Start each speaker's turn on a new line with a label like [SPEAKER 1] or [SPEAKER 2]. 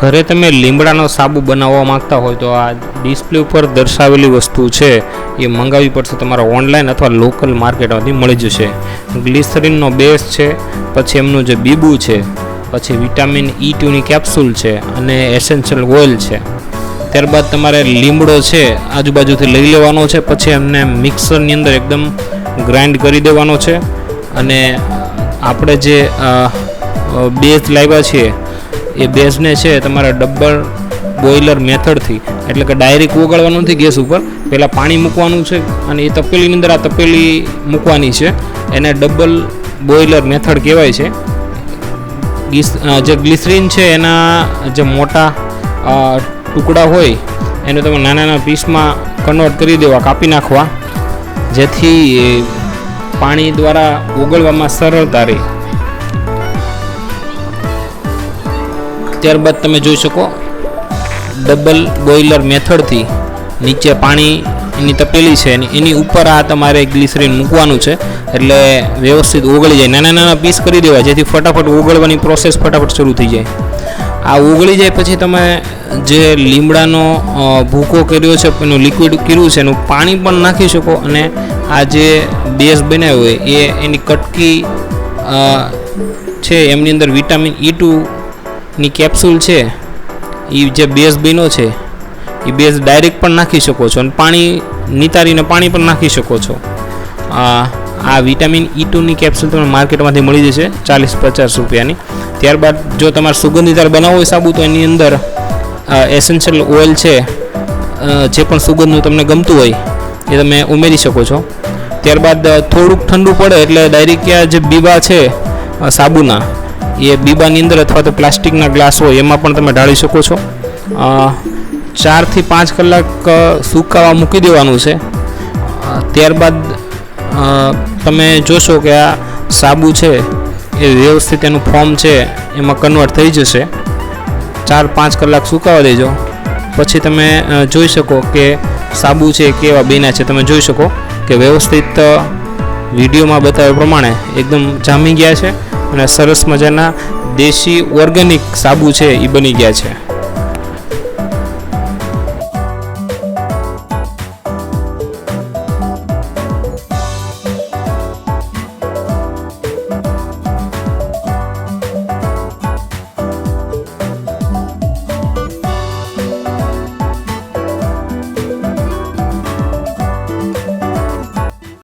[SPEAKER 1] ઘરે તમે લીમડાનો સાબુ બનાવવા માંગતા હોય તો આ ડિસ્પ્લે ઉપર દર્શાવેલી વસ્તુ છે એ મંગાવવી પડશે. તમારા ઓનલાઈન અથવા લોકલ માર્કેટમાંથી મળી જશે. ગ્લિસરીનનો બેઝ છે, પછી એમનું જે બીબુ છે, પછી વિટામિન E2ની કેપ્સ્યુલ છે અને એસેન્શિયલ ઓઇલ છે. ત્યારબાદ તમારે લીમડો છે આજુબાજુથી લઈ લેવાનો છે, પછી એમને મિક્સરની અંદર એકદમ ગ્રાઇન્ડ કરી દેવાનો છે. અને આપણે જે બેઝ લાવ્યા છીએ એ બેઝને છે તમારે ડબલ બોઇલર મેથડથી, એટલે કે ડાયરેક્ટ ઓગાળવાનું નથી ગેસ ઉપર, પહેલાં પાણી મૂકવાનું છે અને એ તપેલીની અંદર આ તપેલી મૂકવાની છે. એને ડબલ બોઇલર મેથડ કહેવાય છે. જે ગ્લિસરીન છે એના જે મોટા ટુકડા હોય એને તમે નાના નાના પીસમાં કન્વર્ટ કરી દેવા, કાપી નાખવા, જેથી પાણી દ્વારા ઓગળવામાં સરળતા રહે. ત્યારબાદ તમે જોઈ શકો ડબલ બોઇલર મેથડથી નીચે પાણીની તપેલી છે એની ઉપર આ તમારે ગ્લિસરીન મૂકવાનું છે, એટલે વ્યવસ્થિત ઓગળી જાય. નાના નાના પીસ કરી દેવા જેથી ફટાફટ ઓગળવાની પ્રોસેસ ફટાફટ શરૂ થઈ જાય. આ ઓગળી જાય પછી તમે જે લીમડાનો ભૂકો કર્યો છે, એનું લિક્વિડ કર્યું છે એનું પાણી પણ નાખી શકો. અને આ જે બેઝ બનાવ્યો હોય એની કટકી છે, એમની અંદર વિટામિન E2ની કેપ્સ્યુલ છે, એ જે બેઝ બન્યો છે એ બેઝ ડાયરેક્ટ પણ નાખી શકો છો અને પાણી નિતારીને પાણી પણ નાખી શકો છો. આ વિટામિન E2ની કેપ્સ્યુલ તમને માર્કેટમાંથી મળી જશે 40-50 રૂપિયાની. ત્યારબાદ જો તમારે સુગંધીદાર બનાવવો હોય સાબુ તો એની અંદર એસેન્શિયલ ઓઇલ છે, જે પણ સુગંધનું તમને ગમતું હોય એ તમે ઉમેરી શકો છો. ત્યારબાદ થોડુંક ઠંડુ પડે એટલે ડાયરેક્ટ જે બીબા છે સાબુના એ બીબાની અંદર અથવા તો પ્લાસ્ટિકના ગ્લાસ હોય એમાં પણ તમે ઢાળી શકો છો. 4 થી 5 કલાક સૂકાવા મૂકી દેવાનું છે. ત્યારબાદ તમે જોશો કે આ સાબુ છે એ વ્યવસ્થિત એનું ફોર્મ છે એમાં કન્વર્ટ થઈ જશે. 4-5 કલાક સુકાવા દેજો, પછી તમે જોઈ શકો કે સાબુ છે કેવા બન્યા છે. તમે જોઈ શકો કે વ્યવસ્થિત વિડીયોમાં બતાવ્યા પ્રમાણે એકદમ જામી ગયા છે અને સરસ મજાના દેશી ઓર્ગેનિક સાબુ છે એ બની ગયા છે.